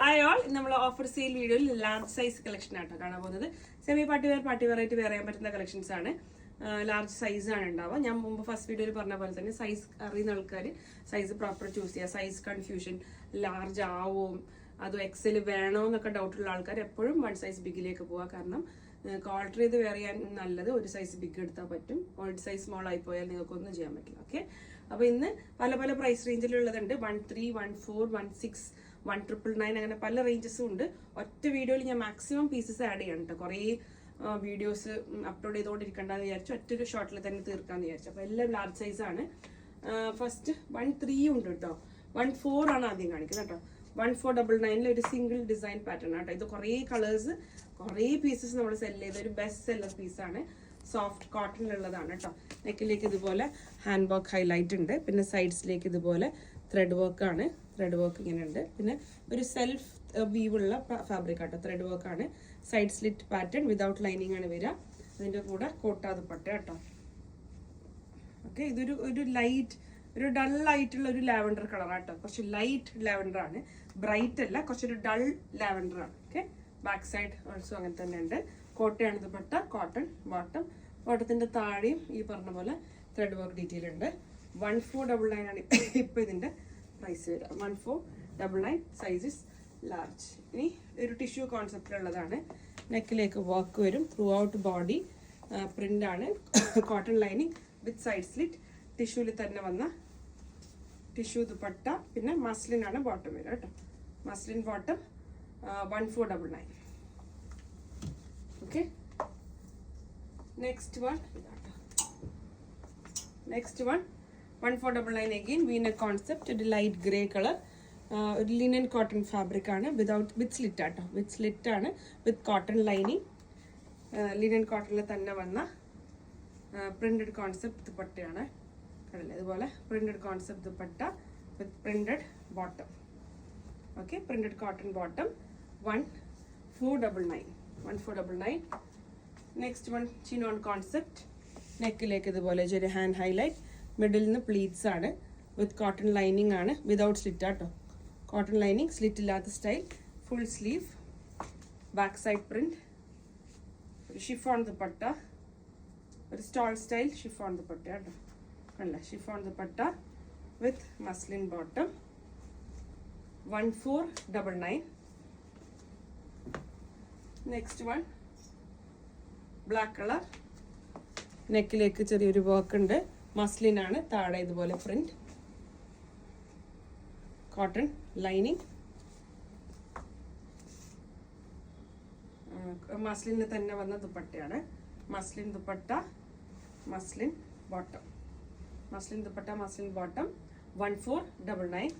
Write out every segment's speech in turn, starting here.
Hi all, നമ്മൾ offer sale വീഡിയോയിൽ large size collection ആട്ടോ കാണാൻ പോകുന്നത്. സെമി പാർട്ടി വെയർ ആയിട്ട് വെയർ ചെയ്യാൻ പറ്റുന്ന കളക്ഷൻസ് ആണ്. ലാർജ് സൈസ് ആണ് ഉണ്ടാവുക. ഞാൻ മുമ്പ് ഫസ്റ്റ് വീഡിയോയിൽ പറഞ്ഞ പോലെ തന്നെ സൈസ് അറിയുന്ന ആൾക്കാർ സൈസ് പ്രോപ്പർ ചൂസ് ചെയ്യുക. സൈസ് കൺഫ്യൂഷൻ, ലാർജ് ആവും അതോ എക്സൽ വേണോ എന്നൊക്കെ ഡൗട്ടുള്ള ആൾക്കാർ എപ്പോഴും വൺ സൈസ് ബിഗിലേക്ക് പോവുക. കാരണം ഓൾട്ടർ ചെയ്ത് വെയർ ചെയ്യാൻ നല്ലത് ഒരു സൈസ് ബിഗ് എടുത്താൽ പറ്റും. ഒരു സൈസ് സ്മോൾ ആയി പോയാൽ നിങ്ങൾക്കൊന്നും ചെയ്യാൻ പറ്റില്ല. ഓക്കെ, അപ്പോൾ ഇന്ന് പല പല പ്രൈസ് റേഞ്ചിലുള്ളതുണ്ട്. 13, 14, 16, 1999 അങ്ങനെ പല റേഞ്ചസും ഉണ്ട്. ഒറ്റ വീഡിയോയിൽ ഞാൻ മാക്സിമം പീസസ് ആഡ് ചെയ്യണം കേട്ടോ. കുറേ വീഡിയോസ് അപ്ലോഡ് ചെയ്തുകൊണ്ടിരിക്കേണ്ടെന്ന് വിചാരിച്ചു. ഒറ്റൊരു ഷോട്ടിൽ തന്നെ തീർക്കാമെന്ന് വിചാരിച്ചു. അപ്പോൾ എല്ലാം ലാർജ് സൈസ് ആണ്. ഫസ്റ്റ് 13 ഉണ്ട് കേട്ടോ. 14 ആണ് ആദ്യം കാണിക്കുന്നത് കേട്ടോ. 1499 ഒരു സിംഗിൾ ഡിസൈൻ പാറ്റേൺ ആട്ടോ. ഇത് കുറേ കളേഴ്സ്, കുറേ പീസസ് നമ്മൾ സെല് ചെയ്ത ഒരു ബെസ്റ്റ് സെല്ലർ പീസാണ്. സോഫ്റ്റ് കോട്ടണിലുള്ളതാണ് കേട്ടോ. നെക്കിലേക്ക് ഇതുപോലെ ഹാൻഡ് വർക്ക് ഹൈലൈറ്റ് ഉണ്ട്. പിന്നെ സൈഡ്സിലേക്ക് ഇതുപോലെ ത്രെഡ് വർക്ക് ആണ്. ത്രെഡ് വർക്ക് ഇങ്ങനെ ഉണ്ട്. പിന്നെ ഒരു സെൽഫ് വീവുള്ള ഫാബ്രിക് ആട്ടോ. ത്രെഡ് വർക്ക് ആണ്. Side slit pattern without lining ആണ് വരിക. അതിൻ്റെ കൂടെ കോട്ടാ ദുപ്പട്ട കേട്ടോ. ഓക്കെ, ഇതൊരു ലൈറ്റ്, ഒരു ഡൾ ആയിട്ടുള്ള ഒരു ലാവൻഡർ കളറാട്ടോ. കുറച്ച് ലൈറ്റ് ലാവൻഡർ ആണ്, ബ്രൈറ്റ് അല്ല, കുറച്ചൊരു ഡൾ ലാവൻഡർ ആണ്. ഓക്കെ, ബാക്ക് സൈഡ് ഓൾസോ അങ്ങനെ തന്നെ ഉണ്ട്. കോട്ടയാണ് ദുപ്പട്ട, കോട്ടൺ ബോട്ടം. ബോട്ടത്തിന്റെ താഴെയും ഈ പറഞ്ഞ പോലെ ത്രെഡ് വർക്ക് ഡീറ്റെയിൽ ഉണ്ട്. 1499 ആണ് ഇപ്പൊ ഇതിന്റെ പ്രൈസ് വരിക. 1499, സൈസസ് ലാർജ്. ഇനി ഒരു ടിഷ്യൂ കോൺസെപ്റ്റിലുള്ളതാണ്. നെക്കിലേക്ക് വർക്ക് വരും. ത്രൂ ഔട്ട് ബോഡി പ്രിന്റ് ആണ്. Cotton lining with side slit. ടിഷ്യൂവിൽ തന്നെ വന്ന ടിഷ്യൂ ദുപ്പട്ട. പിന്നെ മസ്ലിൻ ആണ് ബോട്ടം വരിക കേട്ടോ. Muslin bottom 1499. Okay, next one 1499 again Wiener concept. ഒരു ലൈറ്റ് ഗ്രേ കളർ, ഒരു ലിനൻ കോട്ടൺ ഫാബ്രിക് ആണ്. വിത്ത് സ്ലിറ്റ് ആട്ടോ. വിത്ത് സ്ലിറ്റ് ആണ്, വിത്ത് കോട്ടൺ ലൈനിങ്. ലിനൻ കോട്ടണിൽ തന്നെ വന്ന പ്രിന്റഡ് കോൺസെപ്റ്റ് ദുപ്പട്ടയാണ്. കണ്ടില്ലേ, ഇതുപോലെ printed concept dupatta with printed bottom. Okay, printed cotton bottom 1499. Next one chinon concept. നെക്കിലേക്ക് ഇതുപോലെ ഒരു ഹാൻഡ് ഹൈലൈറ്റ്. മിഡിൽ നിന്ന് പ്ലീറ്റ്സ് ആണ്. വിത്ത് കോട്ടൺ ലൈനിങ് ആണ്. വിതൗട്ട് സ്ലിറ്റ് ആട്ടോ. കോട്ടൺ ലൈനിങ്, സ്ലിറ്റ് ഇല്ലാത്ത style. Full sleeve. Back side print. ഒരു chiffon dupatta, ഒരു സ്റ്റോൾ സ്റ്റൈൽ ഷിഫോൺ ദുപ്പട്ട കേട്ടോ. കണ്ടില്ല, chiffon dupatta with muslin bottom 1499. Next one black colour. നെക്കിലേക്ക് ചെറിയൊരു വർക്ക് ഉണ്ട്. മസ്ലിൻ ആണ്. താഴെ ഇതുപോലെ പ്രിന്റ്. Cotton lining. മസ്ലിന് തന്നെ വന്ന ദുപ്പട്ടയാണ്. Muslin dupatta, muslin bottom. Muslin dupatta, muslin bottom 1499.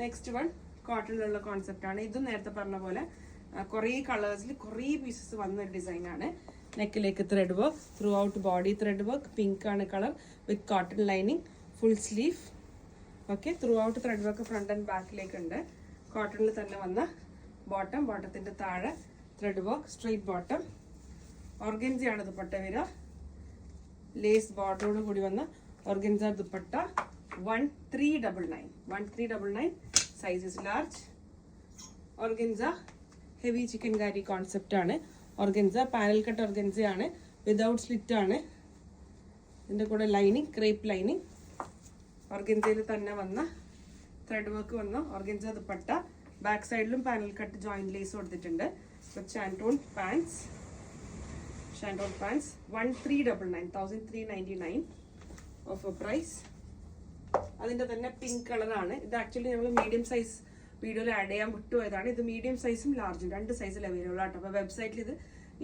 Next one കോട്ടണിലുള്ള കോൺസെപ്റ്റ് ആണ്. ഇതും നേരത്തെ പറഞ്ഞ പോലെ കുറേ കളേഴ്സിൽ കുറേ പീസസ് വന്ന ഒരു ഡിസൈൻ ആണ്. നെക്കിലേക്ക് thread work, throughout body thread work. Pink ആണ് colour, with cotton lining. Full sleeve. Okay, throughout thread work front and ബാക്കിലേക്ക് ഉണ്ട്. കോട്ടണിൽ തന്നെ വന്ന ബോട്ടം. ബോട്ടത്തിന്റെ താഴെ ത്രെഡ് വർക്ക്, സ്ട്രെയിറ്റ് ബോട്ടം. ഓർഗൻസയാണ് ദുപ്പട്ട വരിക. ലേസ് ബോർഡറോട് കൂടി വന്ന organza dupatta 1399. Sizes large. Organza heavy chikankari concept ആണ്. ഓർഗൻസ പാനൽ കട്ട് ഓർഗൻസ ആണ്. വിതൗട്ട് സ്ലിറ്റ് ആണ്. ഇതിന്റെ കൂടെ ലൈനിങ്, ക്രേപ്പ് ലൈനിങ്. ഓർഗൻസയിൽ തന്നെ വന്ന ത്രെഡ് വർക്ക് വന്ന ഓർഗൻസ ദുപ്പട്ട. ബാക്ക് സൈഡിലും പാനൽ കട്ട് ജോയിന്റ് ലേസ് കൊടുത്തിട്ടുണ്ട്. Shantoon pants. 1399 offer price. അതിന്റെ തന്നെ പിങ്ക് കളറാണ്. ഇത് ആക്ച്വലി നമ്മൾ മീഡിയം സൈസ് വീഡിയോയിൽ ആഡ് ചെയ്യാൻ വിട്ടുപോയതാണ്. ഇത് മീഡിയം സൈസും ലാർജും രണ്ട് സൈസിൽ അവൈലബിൾ ആട്ടോ. അപ്പോൾ വെബ്സൈറ്റിൽ ഇത്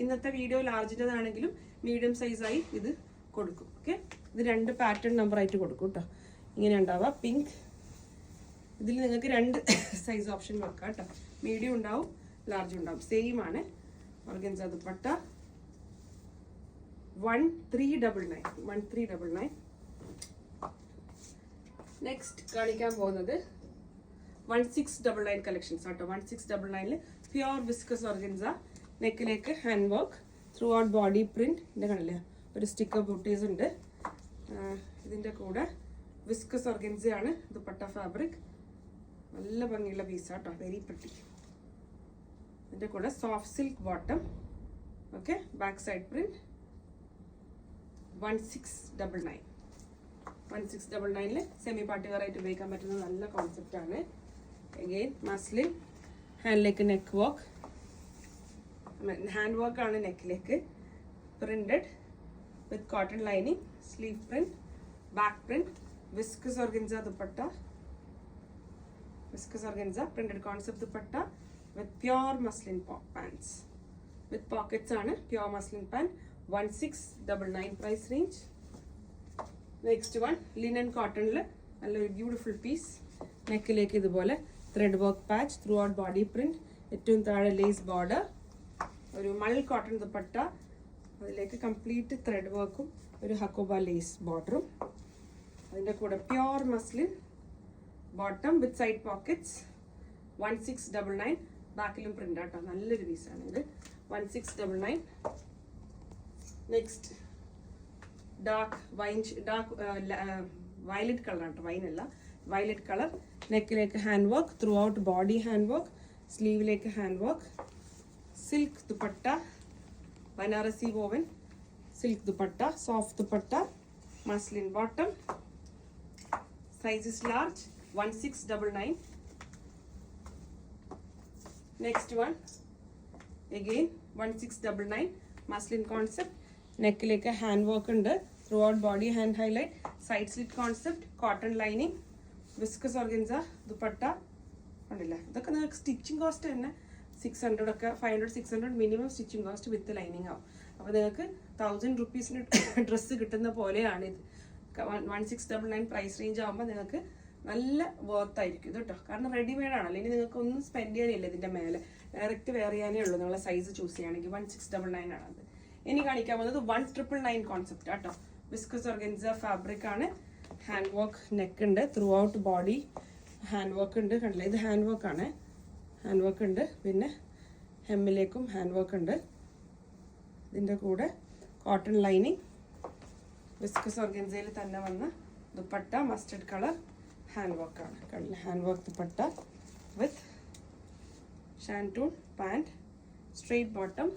ഇന്നത്തെ വീഡിയോ ലാർജിൻ്റെതാണെങ്കിലും മീഡിയം സൈസായി ഇത് കൊടുക്കും. ഓക്കെ, ഇത് രണ്ട് പാറ്റേൺ നമ്പർ ആയിട്ട് കൊടുക്കും കേട്ടോ. ഇങ്ങനെ ഉണ്ടാവുക പിങ്ക്. ഇതിൽ നിങ്ങൾക്ക് രണ്ട് സൈസ് ഓപ്ഷൻ വെക്കാം കേട്ടോ. മീഡിയം ഉണ്ടാവും, ലാർജ് ഉണ്ടാവും. സെയിം ആണ്. ഓർഗൻസ ദുപ്പട്ട 1399. നെക്സ്റ്റ് കാണിക്കാൻ പോകുന്നത് 1699 കളക്ഷൻസ് ആട്ടോ. 1699 പ്യുവർ വിസ്കസ് ഓർഗൻസ. നെക്കിലേക്ക് hand work, throughout body print. ഇതിന്റെ കണ്ടില്ലേ, ഒരു സ്റ്റിക്കർ ബൂട്ടീസ് ഉണ്ട്. ഇതിന്റെ കൂടെ വിസ്കസ് ഓർഗൻസയാണ് ദുപ്പട്ട ഫാബ്രിക്. നല്ല ഭംഗിയുള്ള പീസാട്ടോ, വെരി പ്രിട്ടി. ഇതിൻ്റെ കൂടെ soft silk bottom. Okay, back side print. 1699. 1699 semi party wear ആയിട്ട് ഉപയോഗിക്കാൻ പറ്റുന്ന നല്ല കോൺസെപ്റ്റ് ആണ്. അഗെയിൻ മസ്ലിൻ, ഹാൻഡിലേക്ക് നെക്ക് വർക്ക്, ഹാൻഡ് വർക്ക് ആണ് നെക്കിലേക്ക്. Printed with cotton lining, sleeve print, back print, viscose organza dupatta, viscose organza printed concept dupatta with pure muslin pants with pockets ആണ്. Pure muslin pant. 1699 price range. Next one linen കോട്ടണിൽ നല്ലൊരു beautiful piece. നെക്കിലേക്ക് ഇതുപോലെ thread work patch, through out body print, ഏറ്റവും താഴെ lace border, ഒരു മൾ cotton dupatta, അതിലേക്ക് complete thread വർക്കും ഒരു ഹക്കോബ ലേസ് ബോർഡറും. അതിൻ്റെ കൂടെ പ്യോർ മസ്ലിൻ ബോട്ടം വിത്ത് സൈഡ് പോക്കറ്റ്സ്. 1699. ബാക്കിലും പ്രിന്റ് ആട്ടോ, നല്ലൊരു പീസാണ് ഇത്. 1699. നെക്സ്റ്റ് ഡാർക്ക് വയലറ്റ് കളർ ആട്ടോ, വൈനല്ല, വയലറ്റ് കളർ. നെക്കിലേക്ക് hand work, throughout body hand work, സ്ലീവിലേക്ക് hand work, silk dupatta, Banarasi woven silk dupatta, soft dupatta, muslin bottom. Size is large. 1699. Next one again 1699 muslin concept. നെക്കിലേക്ക് ഹാൻഡ് വർക്ക് ഉണ്ട്, throughout body hand highlight, side slit concept, cotton lining, viscose organza dupatta. ഉണ്ടല്ല, ഇതൊക്കെ നിങ്ങൾക്ക് stitching cost തന്നെ 600 ഒക്കെ 500 600 minimum stitching cost with lining ആവും. അപ്പോൾ നിങ്ങൾക്ക് 1000 റുപ്പീസിന് ഡ്രസ്സ് കിട്ടുന്ന പോലെയാണ് ഇത്. 1699 പ്രൈസ് റേഞ്ച് ആകുമ്പോൾ നിങ്ങൾക്ക് നല്ല വർത്ത് ആയിരിക്കും ഇത് കേട്ടോ. കാരണം റെഡിമെയ്ഡ് ആണല്ലോ, ഇനി നിങ്ങൾക്ക് ഒന്നും സ്പെൻഡ് ചെയ്യാനില്ല ഇതിൻ്റെ മേലെ, ഡയറക്റ്റ് വെയർ ചെയ്യാനേ ഉള്ളൂ നിങ്ങളെ സൈസ് ചൂസ് ചെയ്യുകയാണെങ്കിൽ. 1699 ആണത്. ഇനി കാണിക്കാൻ പോകുന്നത് 1999 കോൺസെപ്റ്റ് കേട്ടോ. വിസ്കസ് ഓർഗൻസ ഫാബ്രിക് ആണ്. ഹാൻഡ് വർക്ക് നെക്ക് ഉണ്ട്, throughout body hand work ഉണ്ട്. കണ്ടില്ലേ, ഇത് ഹാൻഡ് വർക്ക് ആണ്, ഹാൻഡ് വർക്ക് ഉണ്ട്. പിന്നെ ഹെമ്മിലേക്കും ഹാൻഡ് വർക്ക് ഉണ്ട്. ഇതിൻ്റെ കൂടെ കോട്ടൺ ലൈനിങ്, വിസ്കസ് ഓർഗൻസയിൽ തന്നെ വന്ന dupatta, mustard colour, hand work ആണ്. കണ്ടില്ലേ, ഹാൻഡ് വർക്ക് ദുപ്പട്ട വിത്ത് ഷാൻറ്റൂൺ പാൻറ്, സ്ട്രെയിറ്റ് ബോട്ടം.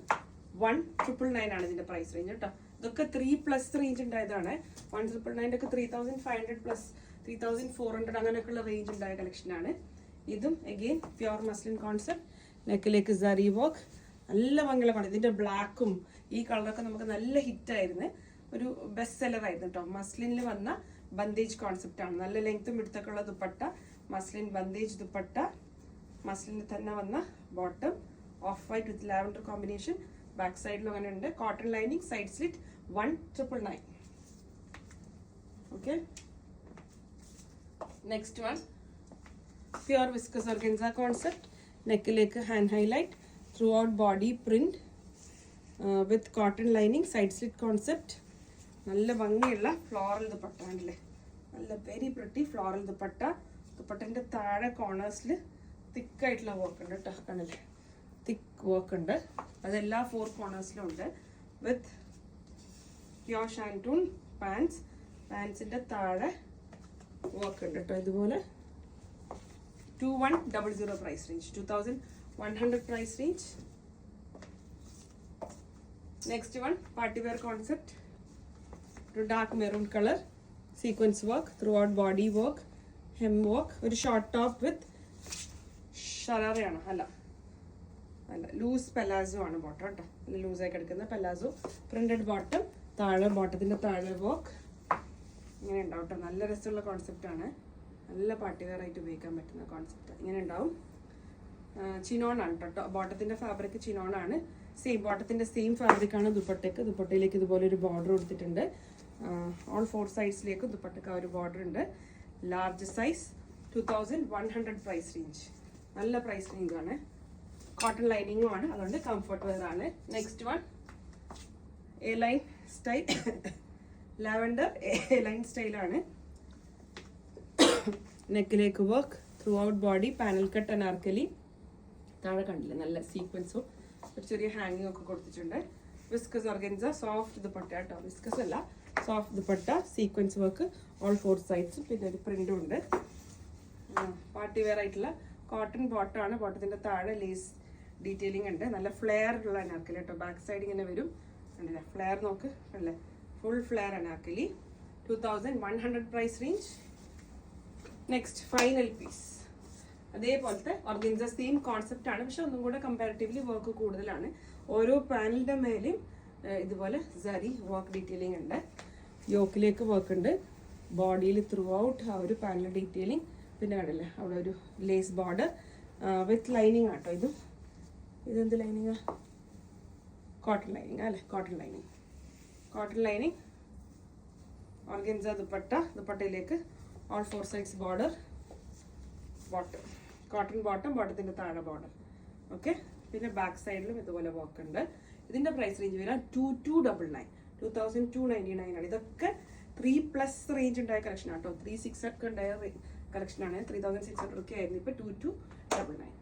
1999 ആണ് ഇതിൻ്റെ പ്രൈസ് റേഞ്ച് കേട്ടോ. ഇതൊക്കെ 3+ റേഞ്ച് ഉണ്ടായതാണ്. 1999 ഒക്കെ 3500 പ്ലസ് 3400 അങ്ങനെയൊക്കെയുള്ള റേഞ്ച് ഉണ്ടായ കളക്ഷനാണ്. ഇതും അഗെയിൻ പ്യോർ മസ്ലിൻ കോൺസെപ്റ്റ്. നെക്കിലേക്ക് സറി വർക്ക്, നല്ല ഭംഗിയുള്ള കളർ. ഇതിൻ്റെ ബ്ലാക്കും ഈ കളറൊക്കെ നമുക്ക് നല്ല ഹിറ്റായിരുന്നു, ഒരു ബെസ്റ്റ് സെല്ലർ ആയിരുന്നു കേട്ടോ. മസ്ലിനിൽ വന്ന ബന്ദേജ് കോൺസെപ്റ്റ് ആണ്. നല്ല ലെങ്ത്തും വിടുത്തൊക്കെ ഉള്ള ദുപ്പട്ട, മസ്ലിൻ ബന്ദേജ് ദുപ്പട്ട, മസ്ലിനിൽ തന്നെ വന്ന bottom, off white with lavender combination. Back സൈഡിലും അങ്ങനെ ഉണ്ട്. Cotton lining, side slit. 1999. Okay, next one pure viscose organza concept. നെക്കിലേക്ക് hand highlight, throughout body print with cotton lining, side slit concept. നല്ല ഭംഗിയുള്ള floral dupatta ആണല്ലേ, നല്ല very pretty floral dupatta. ദുപ്പട്ടൻ്റെ താഴെ കോർണേഴ്സിൽ തിക്കായിട്ടുള്ള വർക്ക് ഉണ്ട് കേട്ടോ, കണ്ടില്ലേ, തിക്ക് വർക്ക് ഉണ്ട്. അതെല്ലാ 4 കോർണേഴ്സിലും ഉണ്ട്. വിത്ത് പ്യോർ ഷാൻറ്റൂൺ പാൻസ്, പാൻസിൻ്റെ താഴെ വർക്ക് ഉണ്ട് കേട്ടോ. ഇതുപോലെ 2100 price range, 2100 price range. Next one party wear concept. ഒരു dark maroon colour, sequence work, throughout body work, hem work, ഒരു ഷോർട്ട് ടോപ്പ് വിത്ത് ഷറാറയാണ്, അല്ല ലൂസ് പെലാസോ ആണ് ബോട്ടം കേട്ടോ. നല്ല ലൂസായി എടുക്കുന്ന പെലാസോ. പ്രിന്റഡ് ബോട്ടം, താഴെ ബോട്ടത്തിൻ്റെ താഴെ വർക്ക് ഇങ്ങനെ ഉണ്ടാവും കേട്ടോ. നല്ല രസമുള്ള കോൺസെപ്റ്റാണ്, നല്ല പാർട്ടി വെയർ ആയിട്ട് ഉപയോഗിക്കാൻ പറ്റുന്ന കോൺസെപ്റ്റ്. ഇങ്ങനെ ഉണ്ടാവും. ചിനോൺ ആണ് കേട്ടോ, ബോട്ടത്തിൻ്റെ ഫാബ്രിക് ചിനോൺ ആണ്. സെയിം ബോട്ടത്തിൻ്റെ സെയിം ഫാബ്രിക് ആണ് ദുപ്പട്ടയ്ക്ക്. ദുപ്പട്ടയിലേക്ക് ഇതുപോലെ ഒരു ബോർഡർ കൊടുത്തിട്ടുണ്ട്. ഓൾ 4 സൈഡ്സിലേക്ക് ദുപ്പട്ടയ്ക്ക് ആ ഒരു ബോർഡർ ഉണ്ട്. Large size, 2100 price range. നല്ല പ്രൈസ് റേഞ്ച് ആണ്. കോട്ടൺ ലൈനിങ്ങും ആണ്, അതുകൊണ്ട് കംഫർട്ട് വെയർ ആണ്. Next one A line style, lavender A line സ്റ്റൈലാണ്. നെക്കിലേക്ക് work, throughout body panel cut anarkali. താഴെ കണ്ടില്ല, നല്ല സീക്വൻസും ഒരു ചെറിയ ഹാങ്ങിങ് ഒക്കെ കൊടുത്തിട്ടുണ്ട്. വിസ്കസ് ഓർഗൻസ സോഫ്റ്റ് ദുപ്പട്ട കേട്ടോ, വിസ്കസ് അല്ല, soft dupatta, sequence work all 4 സൈഡ്സും. പിന്നെ ഒരു പ്രിന്റും ഉണ്ട്. പാർട്ടി വെയർ ആയിട്ടുള്ള കോട്ടൺ ബോട്ടമാണ്. ബോട്ടത്തിന്റെ താഴെ ലേസ് ഡീറ്റെയിലിംഗ് ഉണ്ട്. നല്ല ഫ്ലെയർ ഉള്ള അനാർക്കലി കേട്ടോ. ബാക്ക് സൈഡ് ഇങ്ങനെ വരും. കണ്ടില്ലേ ഫ്ലെയർ നോക്ക് അല്ലേ, full flare anarkali. 2100 price range. Next final piece. അതേപോലത്തെ ഓർഗൻസ സെയിം കോൺസെപ്റ്റ് ആണ്, പക്ഷെ ഒന്നും കൂടെ കമ്പാരിറ്റീവ്ലി വർക്ക് കൂടുതലാണ്. ഓരോ പാനലിന്റെ മേലെയും ഇതുപോലെ സരി വർക്ക് ഡീറ്റെയിലിംഗ് ഉണ്ട്. യോക്കിലേക്ക് വർക്ക് ഉണ്ട്, ബോഡിയിൽ ത്രൂ ഔട്ട് ആ ഒരു പാനൽ ഡീറ്റെയിലിംഗ്. പിന്നെ കണ്ടില്ലേ അവിടെ ഒരു ലേസ് ബോർഡർ വിത്ത് ലൈനിങ് ആട്ടോ. ഇതെന്ത് ലൈനിങ്ങാ? കോട്ടൺ ലൈനിങ് അല്ലേ, cotton lining. Cotton lining organza ദുപ്പട്ടയിലേക്ക് all 4 sides border, bottom cotton bottom, ബോട്ടത്തിന്റെ താഴെ ബോർഡർ. ഓക്കെ, പിന്നെ ബാക്ക് സൈഡിലും ഇതുപോലെ വർക്ക് ഉണ്ട്. ഇതിന്റെ പ്രൈസ് റേഞ്ച് വരാൻ 2299, 2299 ആണ്. ഇതൊക്കെ 3+ റേഞ്ച് ഉണ്ടായ കളക്ഷൻ ആട്ടോ. 36 ഒക്കെ ഉണ്ടായ കളക്ഷൻ ആണ്. 3600 ഒക്കെ ആയിരുന്നു, ഇപ്പൊ 2299.